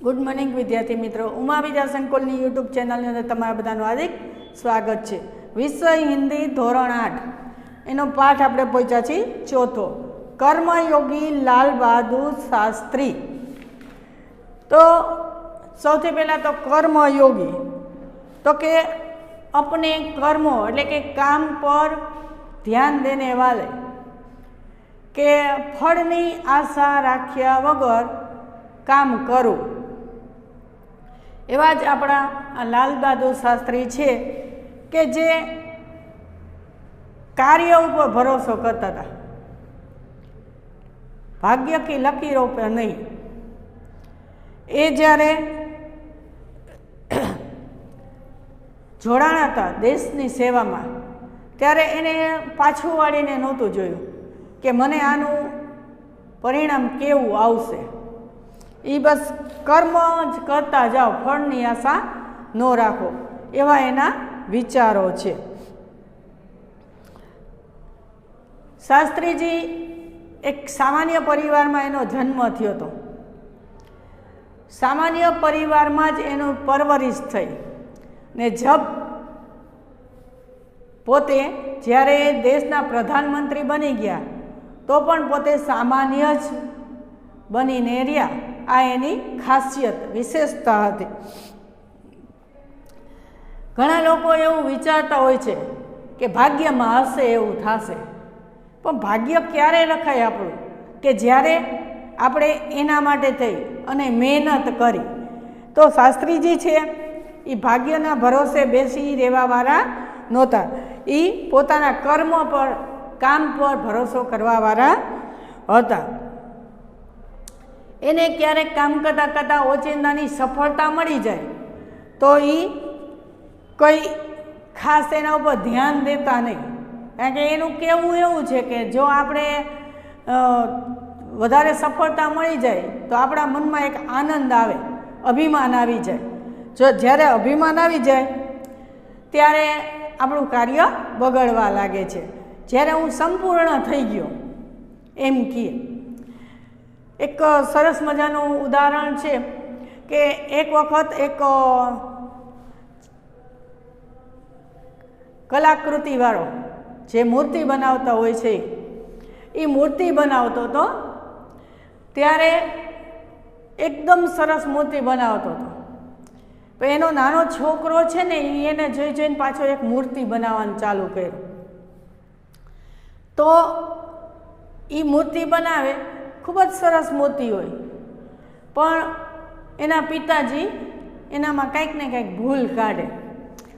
Good morning विद्यार्थी मित्रों, उमा विद्या संकुलनी YouTube channel अंदर तमारा बधानुं हार्दिक स्वागत है। विषय हिंदी धोरण 8 एनो पाठ आपणे पहोंच्या छीए चौथो, कर्मयोगी लाल बहादुर शास्त्री। तो सौथी पहला तो कर्मयोगी तो के अपने कर्मों एटले के काम पर ध्यान देने वाले के फळनी आशा राख्या वगर काम करूँ एवा ज आपणा लाल बहादुर शास्त्री छे के जे कार्य पर भरोसा करता था, भाग्य की लकीरों पर नहीं। ए ज्यारे जोड़ाणा था देशनी सेवा में त्यारे एने पाछुं वाळीने नहोतुं जोयुं के मने आनुं परिणाम केवुं आवशे। ई बस कर्म ज करता जाओ, फळनी आशा न राखो, एवा एना विचारो छे। शास्त्रीजी एक सामान्य परिवार में एनो जन्म थयो तो, सामान्य परिवार में ज एनो परवरिश थई ने जब पोते ज्यारे देशना प्रधानमंत्री बनी गया तो पण पोते सामान्य ज बनीने रह्या। आ एनी खासियत विशेषता हती। घणा लोको एवुं विचारता होय छे के भाग्यमां हशे एवुं थशे, पण भाग्य क्यारे लखाय आपणुं के ज्यारे आपणे एना माटे थई अने मेहनत करी। तो शास्त्रीजी छे ई भाग्यना भरोसे बेसी रहेवावाळा नहोता, ई पोताना कर्म पर काम पर भरोसो करवावाळा हता। एने क्यारेक काम करता करता ओचिंतानी सफलता मळी जाए तो ई कोई खास एना उपर ध्यान देता नहीं, कारण के एनुं कहेवुं एवुं छे के जो आपणे वधारे सफलता मळी जाए तो आपणा मनमा एक आनंद आवे, अभिमान आवी जाए। जो ज्यारे अभिमान आवी जाए त्यारे आपणुं कार्य बगड़वा लागे छे। ज्यारे हूँ संपूर्ण थई गयो एम कहीए। एक सरस मजानुं उदाहरण छे के एक वखत एक कलाकृति वाळो जे मूर्ति बनावता होय छे ए मूर्ति बनावतो तो त्यारे एकदम सरस मूर्ति बनावतो तो, पण एनो नानो छोकरो छे ने एने जोई जोईने पाछो एक मूर्ति बनाववानुं चालू कर्युं। तो ई मूर्ति बनावे, खूब ज सरस मूर्ति होय, पण एना पिताजी एनामां कंईक ने कंईक भूल काढे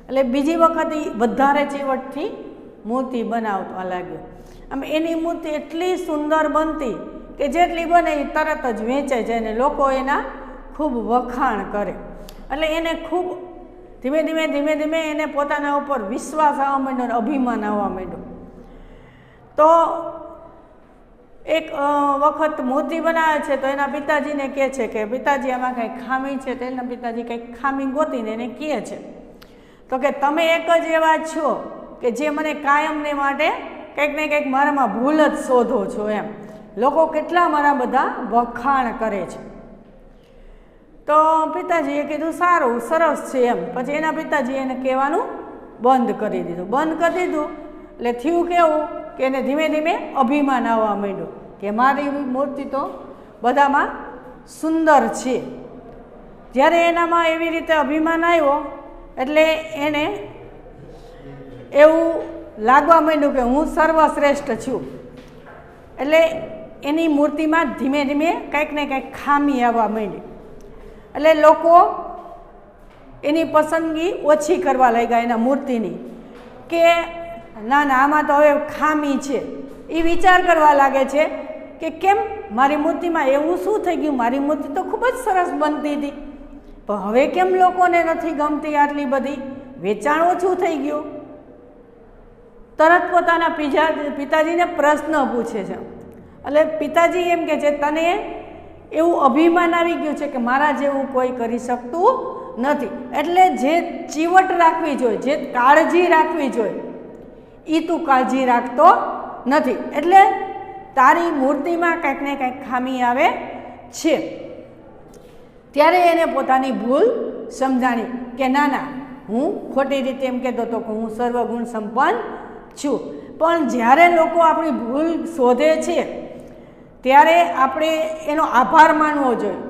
એટલે बीजी वखत ई वधारे चीवटथी मूर्ति बनाववा लाग्यो। आम एनी मूर्ति एटली सुंदर बनती के जेटली बने ए तरत ज वेचाई जाय ने लोको एना खूब वखाण करे। એટલે એને खूब धीमे धीमे धीमे धीमे एने पोताना उपर विश्वास आववा मांड्यो, अभिमान आववा मांड्यो। तो एक वखत मूर्ति बनावे छे तो एना पिताजी ने कहे छे कि पिताजी आमां कई खामी छे, तो एना पिताजी कई खामी गोतीने एने कहे छे तो कि तमे एक ज एवा छो कि जे मने कायमने माटे कंईक ने कंईक मारामां भूल ज शोधो छो एम। लोको केटला मारा बधा वखाण करे छे। तो पिताजीए कीधुं सारुं सरस छे एम। पछी एना पिताजीए एने कहेवानुं बंध करी दीधुं। बंध करी दीधुं એટલે થયું કેવું કે એને ધીમે ધીમે અભિમાન આવવા માંડ્યું કે મારી મૂર્તિ તો બધામાં સુંદર છે। જ્યારે એનામાં એવી રીતે અભિમાન આવ્યો એટલે એને એવું લાગવા માંડ્યું કે હું સર્વશ્રેષ્ઠ છું। એટલે એની મૂર્તિમાં ધીમે ધીમે કંઈક ને કંઈક ખામી આવવા માંડી। એટલે લોકો એની પસંદગી ઓછી કરવા લાગ્યા એના મૂર્તિની કે ना ना आमां तो हवे खामी छे। ए विचार करवा लागे छे कि केम मारी मूर्ति में एवुं शुं थई गयुं, मारी मूर्ति तो खूब ज सरस बनती थी पण हवे केम लोकोने नथी गमती आटली बधी, वेचाण ओछुं थई गयुं। तरत पोताना पिताजीने प्रश्न पूछे छे એટલે पिताजी एम कहे छे तने एवुं अभिमान आवी गयुं छे कि मारा जेवुं कोई करी शकतुं नथी, एटले जे चीवट राखवी जोईए, जे काळजी राखवी जोईए ई तू काळजी राखतो नथी, एटले तारी मूर्ति में कंईक ने कंईक खामी आवे छे। ત્યારે એને પોતાની ભૂલ સમજાણી કે ના ના, હું ખોટી રીતે એમ કહેતો હતો કે હું સર્વગુણ સંપન્ન છું. પણ જ્યારે લોકો આપણી ભૂલ શોધે છે ત્યારે આપણે એનો આભાર માનવો જોઈએ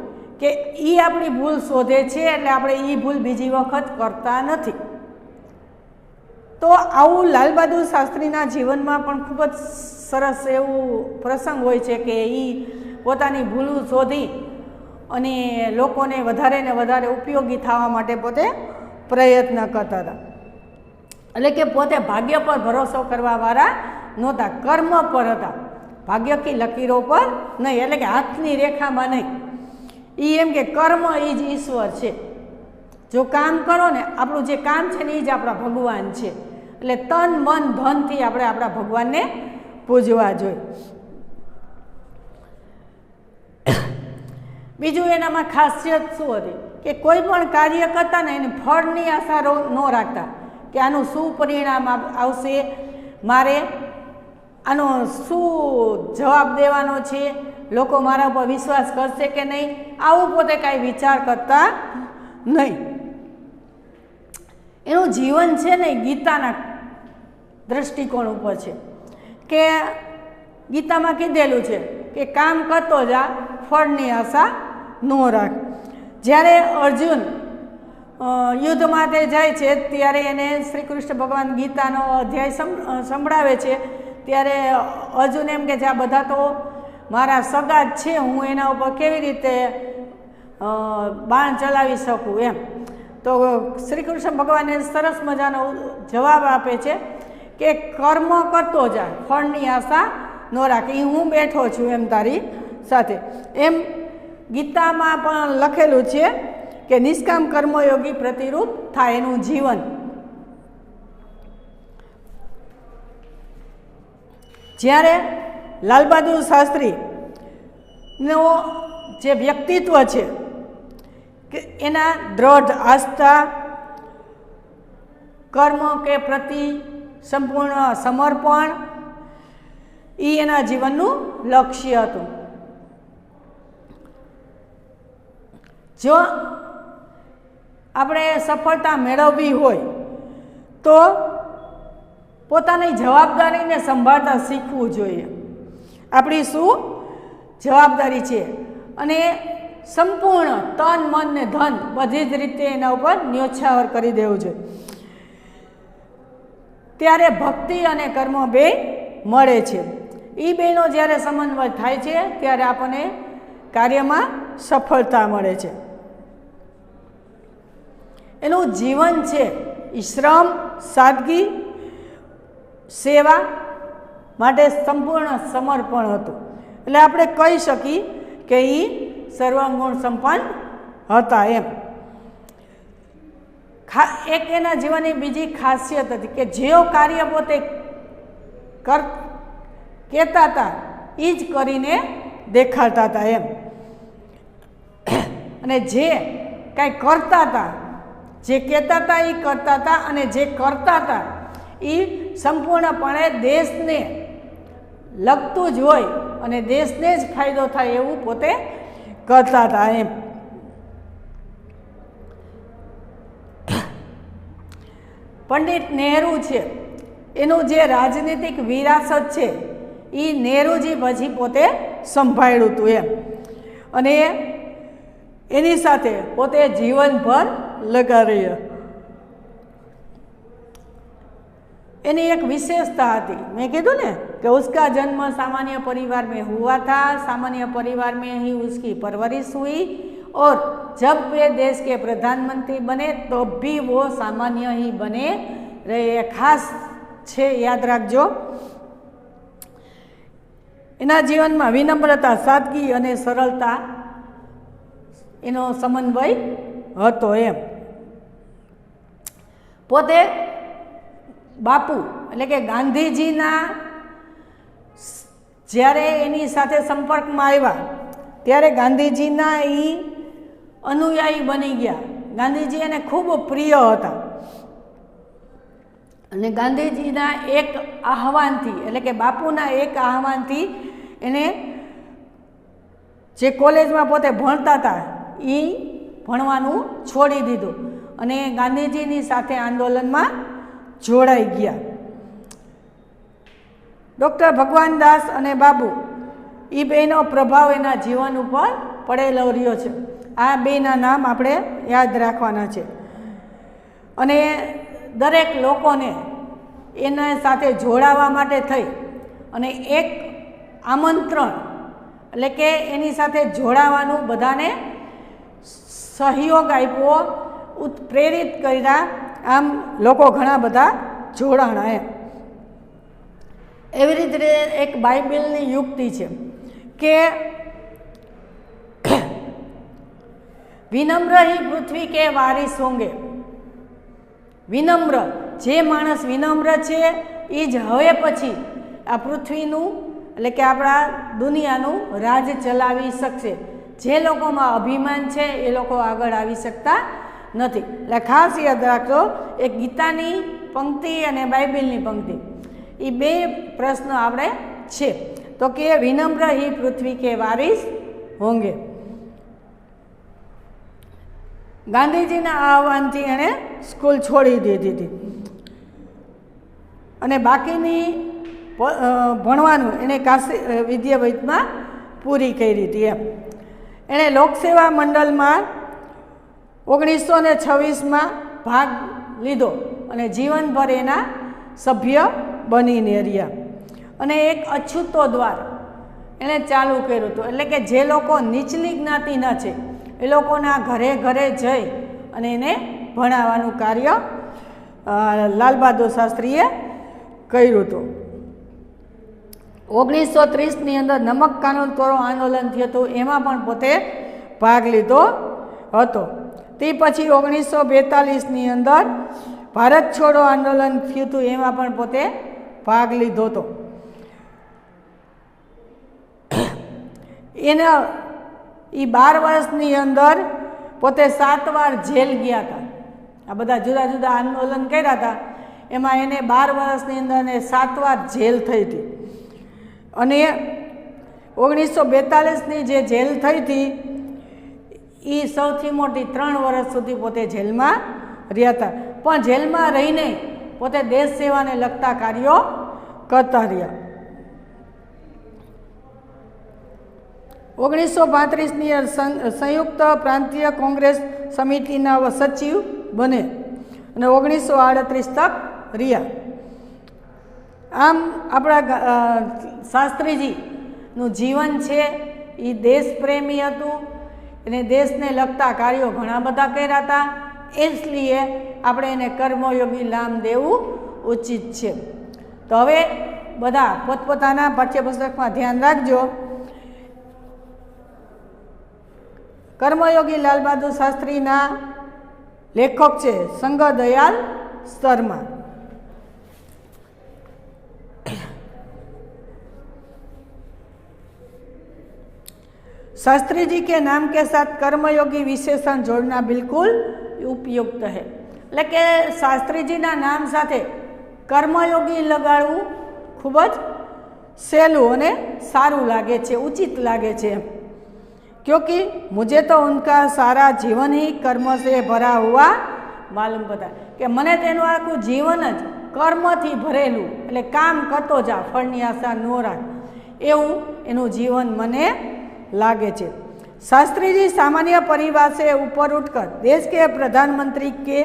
કે એ આપણી ભૂલ શોધે છે એટલે આપણે એ ભૂલ બીજી વખત કરતા નથી. તો આવું લાલ બહાદુર શાસ્ત્રીના જીવનમાં પણ ખૂબ જ સરસ એવું પ્રસંગ હોય છે કે એ પોતાની ભૂલો શોધી અને લોકોને વધારે ને વધારે ઉપયોગી થવા માટે પોતે પ્રયત્ન કરતા હતા. એટલે કે પોતે ભાગ્ય પર ભરોસો કરવાવાળા નહોતા, કર્મ પર હતા, ભાગ્ય કી લકીરો પર નહીં, એટલે કે હાથની રેખામાં નહીં. એ એમ કે કર્મ એ જ ઈશ્વર છે. જો કામ કરો ને, આપણું જે કામ છે ને એ જ આપણા ભગવાન છે. એટલે તન મન ધનથી આપણે આપણા ભગવાનને પૂજવા જોઈએ. બીજું એનામાં ખાસિયત શું હતી કે કોઈ પણ કાર્ય કરતા ને એને ફળની આશા ન રાખતા કે આનું શું પરિણામ આવશે, મારે આનો શું જવાબ દેવાનો છે, લોકો મારા ઉપર વિશ્વાસ કરશે કે નહીં, આવું પોતે કાંઈ વિચાર કરતા નહીં. એનું જીવન છે ને ગીતાના દૃષ્ટિકોણ ઉપર છે કે ગીતામાં કીધેલું છે કે કામ કરતો જા, ફળની આશા ન રાખ. જ્યારે અર્જુન યુદ્ધ માટે જાય છે ત્યારે એને શ્રી કૃષ્ણ ભગવાન ગીતાનો અધ્યાય સંભળાવે છે. ત્યારે અર્જુન એમ કે છે આ બધા તો મારા સગા જ છે, હું એના ઉપર કેવી રીતે બાણ ચલાવી શકું એમ. તો શ્રી કૃષ્ણ ભગવાને સરસ મજાનો જવાબ આપે છે કે કર્મ કરતો જા, ફળની આશા ન રાખ, એ હું બેઠો છું એમ તારી સાથે. એમ ગીતામાં પણ લખેલું છે કે નિષ્કામ કર્મયોગી પ્રતિરૂપ થાય એનું જીવન. જ્યારે લાલ બહાદુર શાસ્ત્રીનો જે વ્યક્તિત્વ છે કે એના દ્રઢ આસ્થા, કર્મ કે પ્રતિ સંપૂર્ણ સમર્પણ એ એના જીવનનું લક્ષ્ય હતું. જો આપણે સફળતા મેળવવી હોય તો પોતાની જવાબદારીને સંભાળતા શીખવું જોઈએ. આપણી શું જવાબદારી છે અને સંપૂર્ણ તન મન ને ધન બધી જ રીતે એના ઉપર ન્યોછાવર કરી દેવું જોઈએ. ત્યારે ભક્તિ અને કર્મ બે મળે છે. એ બેનો જ્યારે સમન્વય થાય છે ત્યારે આપણને કાર્યમાં સફળતા મળે છે. એનું જીવન છે એ શ્રમ, સાદગી, સેવા માટે સંપૂર્ણ સમર્પણ હતું. એટલે આપણે કહી શકીએ કે એ સર્વાંગુણ સંપન્ન હતા એમ. એક એના જીવનની બીજી ખાસિયત હતી કે જેઓ કાર્ય પોતે કહેતા હતા એ જ કરીને દેખાડતા હતા એમ. અને જે કાંઈ કરતા હતા, જે કહેતા હતા એ કરતા હતા, અને જે કરતા હતા એ સંપૂર્ણપણે દેશને લગતું જ હોય અને દેશને જ ફાયદો થાય એવું પોતે કરતા હતા એમ. પંડિત નહેરુ છે એનું જે રાજનીતિક વિરાસત છે એ નહેરુજી પછી પોતે સંભાળ્યું હતું એમ. અને એની સાથે પોતે જીવનભર લગાડી. એની એક વિશેષતા હતી, મેં કીધું ને कि उसका जन्म सामान्य परिवार में हुआ था, सामान्य परिवार में ही उसकी परवरिश हुई और जब वे देश के प्रधानमंत्री बने तो भी वो सामान्य ही बने रहे. खास છે યાદ રાખજો. એના જીવનમાં વિનમ્રતા, સાદગી અને સરળતા એનો સમન્વય હતો એમ. પોતે બાપુ એટલે કે ગાંધીજીના જ્યારે એની સાથે સંપર્કમાં આવ્યા ત્યારે ગાંધીજીના એ અનુયાયી બની ગયા. ગાંધીજી એને ખૂબ પ્રિય હતા અને ગાંધીજીના એક આહવાનથી એટલે કે બાપુના એક આહવાનથી એને જે કોલેજમાં પોતે ભણતા હતા એ ભણવાનું છોડી દીધું અને ગાંધીજીની સાથે આંદોલનમાં જોડાઈ ગયા. ડૉક્ટર ભગવાનદાસ અને બાબુ એ બેનો પ્રભાવ એના જીવન ઉપર પડેલો રહ્યો છે. આ બેના નામ આપણે યાદ રાખવાના છે અને દરેક લોકોને એના સાથે જોડાવા માટે થઈ અને એક આમંત્રણ એટલે કે એની સાથે જોડાવાનું બધાને સહયોગ આપ્યો, પ્રેરિત કર્યા. આમ લોકો ઘણા બધા જોડાણા એમ. એવી રીતે એક બાઇબલની યુક્તિ છે કે વિનમ્ર ही પૃથ્વી કે વારિસ હોંગે. વિનમ્ર, જે માણસ વિનમ્ર છે એ જ હવે પછી આ પૃથ્વીનું એટલે કે આપણા દુનિયાનું રાજ ચલાવી શકશે. જે લોકોમાં અભિમાન છે એ લોકો આગળ આવી શકતા નથી. એટલે ખાસ યાદ રાખજો, એક ગીતાની પંક્તિ અને બાઇબલની પંક્તિ, એ બે પ્રશ્ન આપણે છે. તો કે વિનમ્ર ही પૃથ્વી કે વારિસ હોંગે. ગાંધીજીના આહવાનથી એણે સ્કૂલ છોડી દીધી હતી અને બાકીની ભણવાનું એણે કાશી વિદ્યાપીઠમાં પૂરી કરી હતી એમ. એણે લોકસેવા મંડળમાં 1926માં ભાગ લીધો અને જીવનભર એના સભ્ય બનીને રહ્યા. અને એક અછૂતો દ્વાર એણે ચાલુ કર્યું હતું, એટલે કે જે લોકો નીચલી જ્ઞાતિના છે એ લોકોના ઘરે ઘરે જઈ અને એને ભણાવવાનું કાર્ય લાલ બહાદુર શાસ્ત્રીએ કર્યું હતું. 1930ની અંદર નમક કાનૂન તોડો આંદોલન થયું હતું, એમાં પણ પોતે ભાગ લીધો હતો. તે પછી 1942ની અંદર ભારત છોડો આંદોલન થયું હતું, એમાં પણ પોતે ભાગ લીધો હતો. એના એ 12 વર્ષની અંદર પોતે 7 વાર જેલ ગયા હતા. આ બધા જુદા જુદા આંદોલન કર્યા હતા, એમાં એને 12 વર્ષની અંદર એને 7 વાર જેલ થઈ હતી. અને 1942ની જે જેલ થઈ હતી એ સૌથી મોટી 3 વર્ષ સુધી પોતે જેલમાં રહ્યા હતા. પણ જેલમાં રહીને પોતે દેશ સેવાને લગતા કાર્યો કરતા રહ્યા. 1935ની સંયુક્ત પ્રાંતીય કોંગ્રેસ સમિતિના સચિવ બને અને 1938 તક રહ્યા. આમ આપણા શાસ્ત્રીજીનું જીવન છે એ દેશપ્રેમી હતું અને દેશને લગતા કાર્યો ઘણા બધા કર્યા હતા. इसलिए આપણે એને કર્મયોગી નામ દેવું ઉચિત છે. તો હવે બધા પોતપોતાના પાઠ્યપુસ્તકમાં ધ્યાન રાખજો. કર્મયોગી લાલ બહાદુર શાસ્ત્રીના લેખક છે સંગદયાલ શર્मा. शास्त्री जी के नाम के साथ कर्मयोगी विशेषण जोड़ना बिल्कुल उपयुक्त है. એટલે કે શાસ્ત્રીજીના નામ સાથે કર્મયોગી લગાડવું ખૂબ જ સહેલું અને સારું લાગે છે, ઉચિત લાગે છે. क्योंकि मुझे तो उनका सारा जीवन ही कर्म से भरा हुआ मालूम पड़ता કે મને તેનું આખું જીવન જ કર્મથી ભરેલું, એટલે કામ કરતો જા, ફળની આશા ન રાખ, એવું એનું જીવન મને लागे छे. शास्त्री जी सामान्य परिवार से ऊपर उठकर देश के प्रधानमंत्री के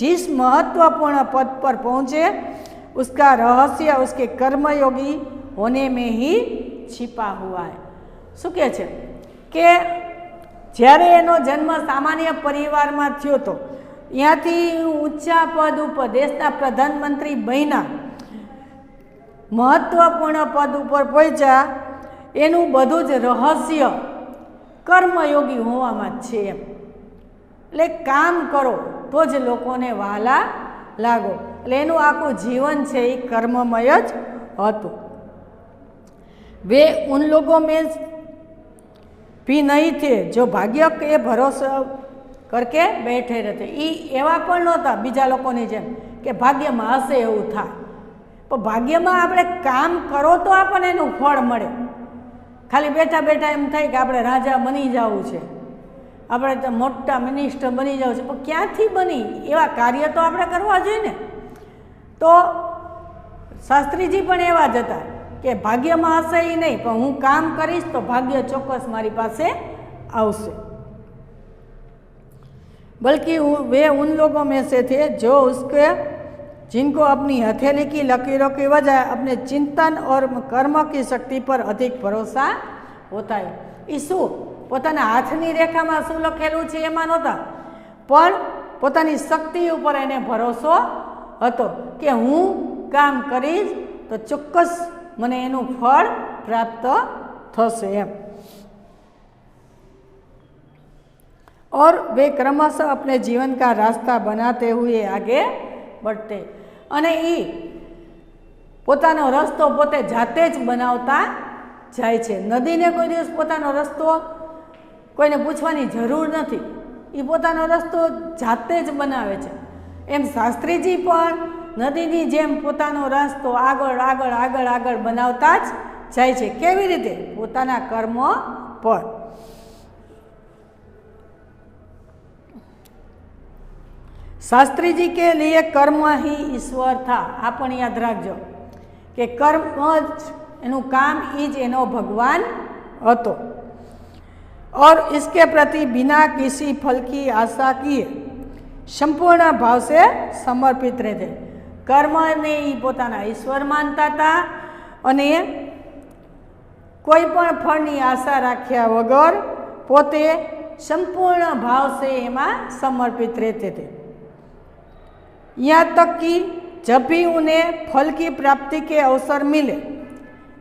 जिस महत्वपूर्ण पद पर पहुँचे उसका रहस्य उसके कर्मयोगी होने में ही छिपा हुआ है. શું કહે છે કે જ્યારે એનો જન્મ સામાન્ય પરિવારમાં થયો હતો, ત્યાંથી ઊંચા પદ ઉપર દેશના પ્રધાનમંત્રી બન્યા, મહત્વપૂર્ણ પદ ઉપર પહોંચ્યા, એનું બધું જ રહસ્ય કર્મયોગી હોવામાં જ છે એમ. એટલે કામ કરો તો જ લોકોને વહાલા લાગો, એટલે એનું આખું જીવન છે એ કર્મમય જ હતું. वे उन लोगों में भी नहीं थे जो भाग्य के भरोसे करके बैठे रहते. એ એવા પણ નહોતા બીજા લોકોની જેમ કે ભાગ્યમાં હશે એવું થાય, પણ ભાગ્યમાં આપણે કામ કરો તો આપણને એનું ફળ મળે. ખાલી બેઠા બેઠા એમ થાય કે આપણે રાજા બની જવું છે, આપણે તો મોટા મિનિસ્ટર બની જાવ છે, પણ ક્યાંથી બની? એવા કાર્ય તો આપણે કરવા જોઈએ ને. તો શાસ્ત્રીજી પણ એવા જ હતા કે ભાગ્યમાં હશે એ નહીં, પણ હું કામ કરીશ તો ભાગ્ય ચોક્કસ મારી પાસે આવશે. बल्कि वे उन लोगों में से थे जो उसके जिनको अपनी हथेली की लकीरों की वजह अपने चिंतन और कर्म की शक्ति पर अधिक भरोसा होता है. એ શું પોતાના હાથની રેખામાં શું લખેલું છે એમાં નહોતા, પણ પોતાની શક્તિ ઉપર એને ભરોસો હતો કે હું કામ કરીશ તો ચોક્કસ મને એનું ફળ પ્રાપ્ત થશે એમ. और वे क्रमशः अपने जीवन का रास्ता बनाते हुए आगे बढ़ते. અને એ પોતાનો રસ્તો પોતે જાતે જ બનાવતા જાય છે. નદીને કોઈ દિવસ પોતાનો રસ્તો કોઈને પૂછવાની જરૂર નથી, એ પોતાનો રસ્તો જાતે જ બનાવે છે. એમ શાસ્ત્રીજી પણ નદીની જેમ પોતાનો રસ્તો આગળ આગળ આગળ આગળ બનાવતા જ જાય છે. કેવી રીતે? પોતાના કર્મ પર. शास्त्री जी के लिए कर्म ही ईश्वर था. आपण याद रखो कि कर्म एनु काम ही ज एनो भगवान हतो. और इसके प्रति बिना किसी फल की आशा किए संपूर्ण भाव से समर्पित रहते. कर्म ने ही पोताना ईश्वर मानता था अने कोईपण फळनी आशा राख्या वगर पोते संपूर्ण भाव से एमां समर्पित रहते थे. यहाँ तक कि जब भी उन्हें फल की प्राप्ति के अवसर मिले,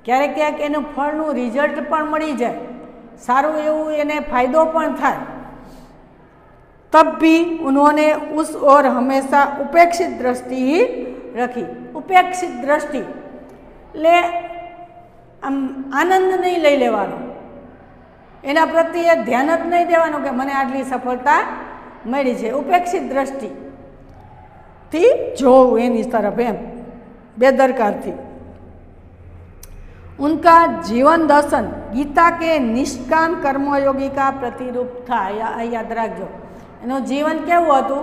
क्यारे क्यांक एनु फळनु रिजल्ट पण मळी जाए, सारू एवं एने फायदो पण थाय, तब भी उन्होंने उस ओर हमेशा उपेक्षित दृष्टि ही रखी. उपेक्षित दृष्टि ले आम आनंद नहीं लई लेवानो, एना प्रत्ये ध्यान ज नहीं देवानुं कि मने आटली सफलता मळी छे. उपेक्षित दृष्टि थी जो एनी तरफ एम बेदरकार थी. उनका जीवन दर्शन गीता के निष्काम कर्मयोगी का प्रतिरूप था. याद रखो एनु जीवन केवुं हतुं?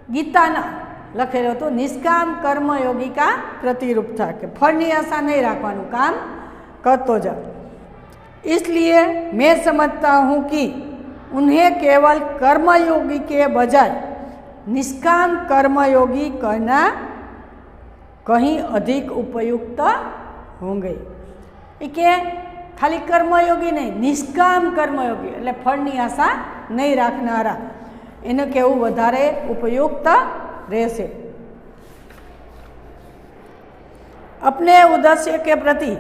गीताना लखेलुं हतुं निष्काम कर्मयोगी का प्रतिरूप था कि फळनी आशा नहीं राखवानुं, काम करतो जा. इसलिए मैं समझता हूँ कि उन्हें केवल कर्मयोगी के बजाय निष्काम कर्मयोगी करना कहीं अधिक उपयुक्त होंगे. कि खाली कर्मयोगी नहीं, निष्काम कर्मयोगी एटले फळनी आशा नहीं राखनारा एने केवुं वधारे उपयुक्त रहेशे. अपने उद्देश्य के प्रति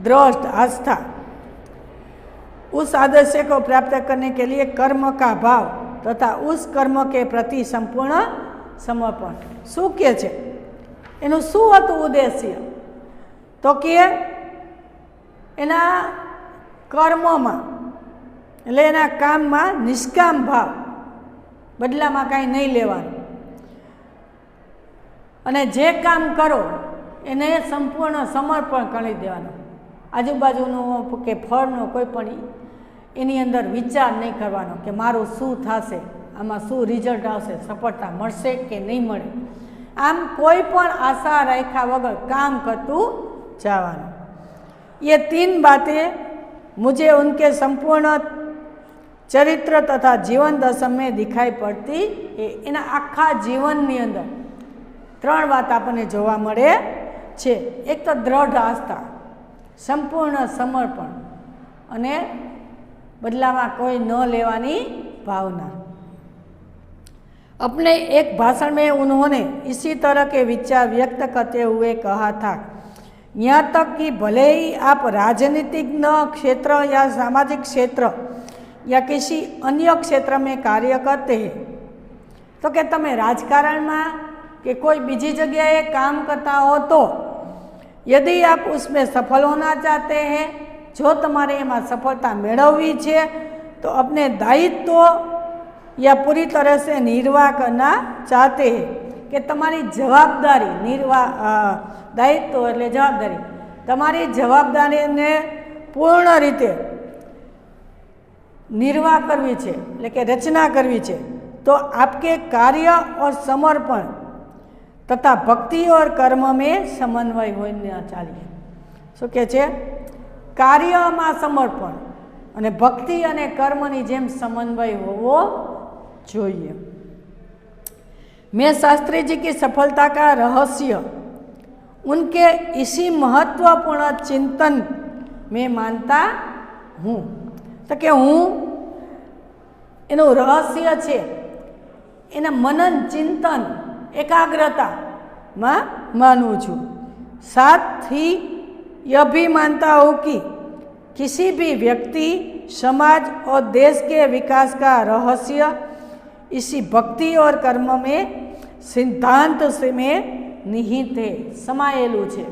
दृढ़ आस्था, उस आदर्श को प्राप्त करने के लिए कर्म का भाव तथा उस कर्म के प्रति संपूर्ण समर्पण. शू के छे एनु शू हतुं उद्देश्य? तो कि एना कर्ममां एटले एना काममां निष्काम भाव, बदलामां कांई नहीं लेवानुं, अने जे काम करो एने संपूर्ण समर्पण करी देवानुं. आजुबाजुनो के फळनो कोई पण एनी अंदर विचार नहीं करवानो कि मारू शू थशे, आमां शू रिजल्ट आवशे, सफलता मळशे के नहीं मळे. आम कोई पण आशा राख्या वगर काम करतुं जावानुं. ये तीन बातें मुझे उनके संपूर्ण चरित्र तथा जीवन दर्शन में दिखाई पड़ती. एना आखा जीवननी अंदर त्रण बात आपने जोवा मळे छे. एक तो दृढ़ आस्था, संपूर्ण समर्पण अने बदलामां कोई न लेवानी भावना. अपने एक भाषण में उन्होंने इसी तरह के विचार व्यक्त करते हुए कहा था, यहाँ तक कि भले ही आप राजनीतिक क्षेत्र या सामाजिक क्षेत्र या किसी अन्य क्षेत्र में कार्य करते हैं, तो कि तमे राजकारण में कि कोई बीजी जगह काम करता हो, तो यदि आप उसमें सफल होना चाहते हैं, जो तमारे एमां सफलता मेळववी छे, तो अपने दायित्व या पूरी तरह से निर्वाह करना चाहते हैं कि तमारी जवाबदारी निर्वाह दायित्व एटले जवाबदारी, तमारी जवाबदारी ने पूर्ण रीते निर्वाह करवी है એટલે કે रचना करवी है तो आपके कार्य और समर्पण तथा भक्ति और कर्म में समन्वय होना चाहिए। શું કહે છે? કાર્યમાં સમર્પણ અને ભક્તિ અને કર્મની જેમ સમન્વય હોવો જોઈએ। मैं शास्त्री जी की सफलता का रहस्य उनके इसी महत्वपूर्ण चिंतन में मानता हूँ। तो कि हूँ एनु रहस्य है एना मनन चिंतन एकाग्रता में मानू छू। साथ ही यह भी मानता हूँ कि किसी भी व्यक्ति समाज और देश के विकास का रहस्य इसी भक्ति और कर्म में सिद्धांत से में निहित है, समायेलू है।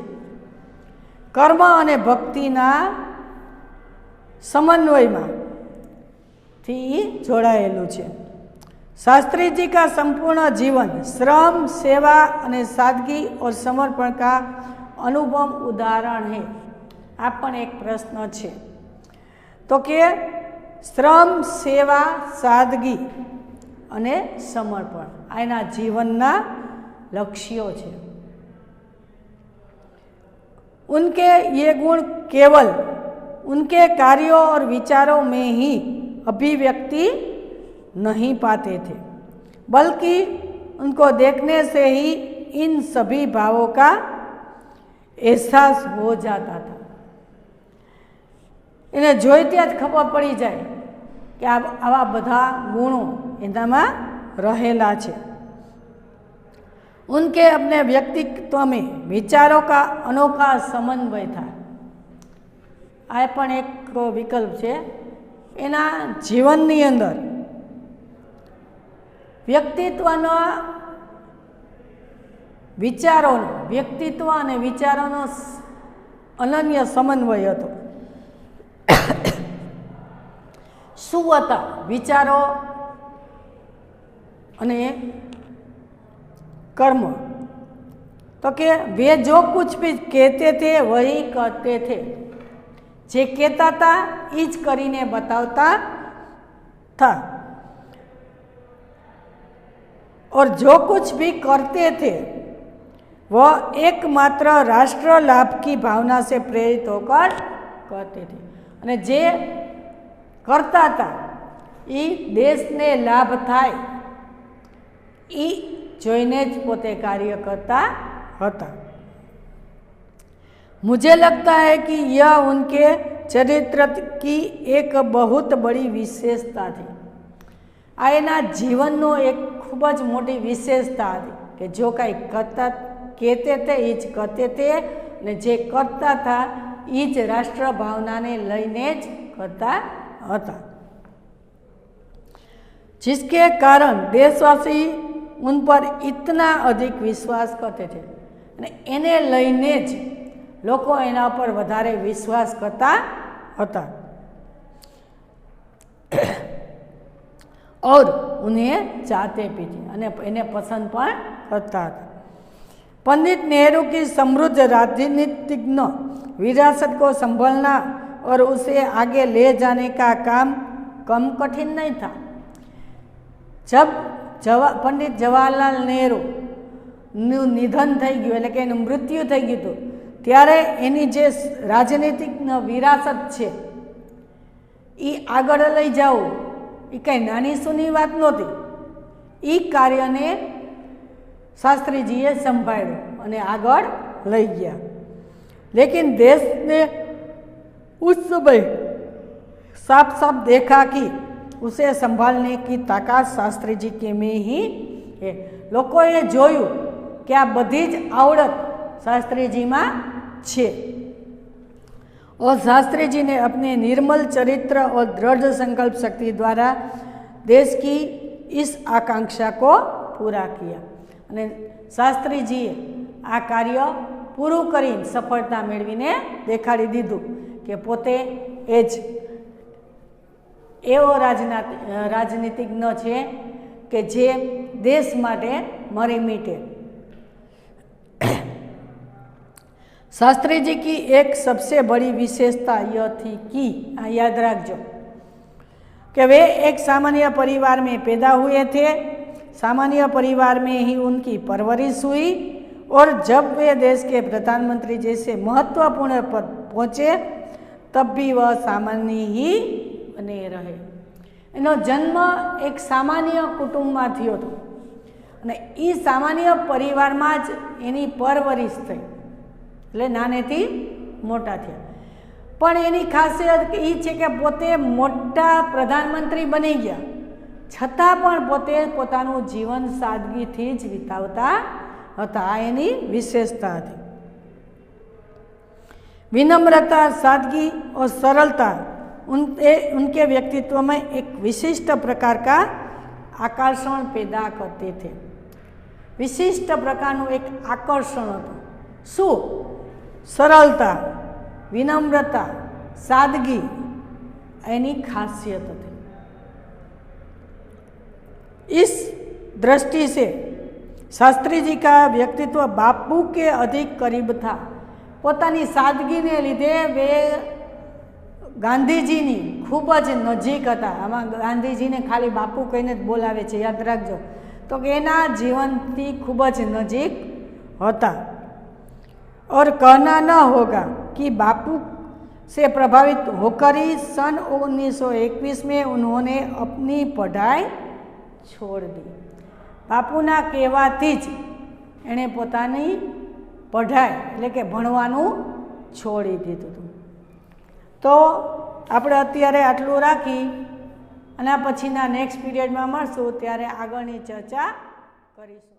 कर्म और भक्ति ना समन्वय में थी जोड़ायेलू है। शास्त्री जी का संपूर्ण जीवन श्रम, सेवा और सादगी और समर्पण का अनुभव उदाहरण है। आप पण एक प्रश्न है तो कि श्रम, सेवा, सादगी અને સમર્પણ આ એના જીવનના લક્ષ્યો છે। उनके ये गुण केवल उनके कार्यों और विचारों में ही अभिव्यक्ति नहीं पाते थे बल्कि उनको देखने से ही इन सभी भावों का एहसास हो जाता था। इन्हें जोईते ज खबर पड़ी जाए कि आवा बधा गुणों एनामां रहेला छे। उनके अपने व्यक्तित्व में विचारों का अनोखा समन्वय था। आ पण एक विकल्प है। एना जीवननी अंदर व्यक्तित्वनो विचारोनो व्यक्तित्व अने विचारोनो अनन्य समन्वय हतो। શું હતા વિચારો અને कर्म? तो कि वे जो कुछ भी कहते थे वही करते थे। जे कहता था इज करीने बतावता था और जो कुछ भी करते थे वह एकमात्र राष्ट्र लाभ की भावना से प्रेरित होकर करते थे। અને જે करता था ई देश ने लाभ थाय ई जोईने ज पोते कार्य करता हता। मुझे लगता है कि यह उनके चरित्र की एक बहुत बड़ी विशेषता थी। आ एना जीवननो एक खूब ज मोटी विशेषता थी कि जो कई करता कहते थे ई ज करते थे ने जे करता था ई ज राष्ट्र भावना ने लईने ज करता हता। जिसके कारण देशवासी उन पर इतना अधिक विश्वास करते थे અને એને લઈને જ લોકો એના પર વધારે વિશ્વાસ કરતા હતા और उन्हें चाहते भी थे અને એને પસંદ પણ કરતા હતા। पंडित नेहरू की समृद्ध राजनीतिक विरासत को संभालना और उसे आगे ले जाने का काम कम कठिन नहीं था। जब पंडित जवाहरलाल नेहरू निधन थई गयुं एटले के एनुं मृत्यु थई गयुं हतुं त्यारे एनी जे राजनीतिक विरासत छे ई आगळ लई जावुं ई कांई नानी सूनी वात नहोती। ई कार्यने शास्त्रीजीए संभाळ्युं अने आगळ लई गया। लेकिन देश ने उस समय साफ साफ देखा कि उसे संभालने की ताकत शास्त्री जी के में ही है। लोकोए जोयुं कि आ बधी ज आवड़त शास्त्री जी में छे और शास्त्री जी ने अपने निर्मल चरित्र और दृढ़ संकल्प शक्ति द्वारा देश की इस आकांक्षा को पूरा किया। અને શાસ્ત્રીજીએ આ કાર્ય પૂરું કરીને સફળતા મેળવીને દેખાડી દીધું કે પોતે એ જ એવો રાજનીતિજ્ઞ છે કે જે દેશ માટે મરી મીટે। शास्त्री जी की एक सबसे बड़ी विशेषता यह थी कि याद रखो कि वे एक सामान्य परिवार में पैदा हुए थे, सामान्य परिवार में ही उनकी परवरिश हुई और जब वे देश के प्रधानमंत्री जैसे महत्वपूर्ण पद पहुँचे तब भी वह सामान्य ही बने रहे। एनो जन्म एक सामान्य कुटुंब में थयो हतो अने ई सामान्य परिवार में ज एनी परवरिश थई, एटले नानेथी मोटा थया। पण एनी खासियत ई छे के पोते मोटा प्रधानमंत्री बनी गया छतां पण पोते पोतानुं जीवन सादगीथी ज वितावता हता। आ एनी विशेषता हती। विनम्रता, सादगी और सरलता उनके व्यक्तित्व में एक विशिष्ट प्रकार का आकर्षण पैदा करते थे। विशिष्ट प्रकारનું एक आकर्षण હતું। શું? सरलता, विनम्रता, सादगी एनी खासियत थी। इस दृष्टि से शास्त्री जी का व्यक्तित्व बापू के अधिक करीब था। पोतानी सादगी ने लीधे वे गांधीजी नी खूब ज नजीक था। आमां गांधीजी ने खाली बापू कहीने ज बोलावे छे, याद राखजो। तो कि एना जीवनथी खूब ज नजीक होता। और कहना न होगा कि बापू से प्रभावित होकर ही सन 1921 में उन्होंने अपनी पढ़ाई छोड़ दी। बापूना कहेवाथी ज एणे पोतानी पढ़ाई एटले के भणवानुं छोड़ी दीधुं हतुं। तो આપણે અત્યારે આટલું રાખી અને પછીના નેક્સ્ટ પીરિયડમાં મળશું ત્યારે આગળની ચર્ચા કરીશું।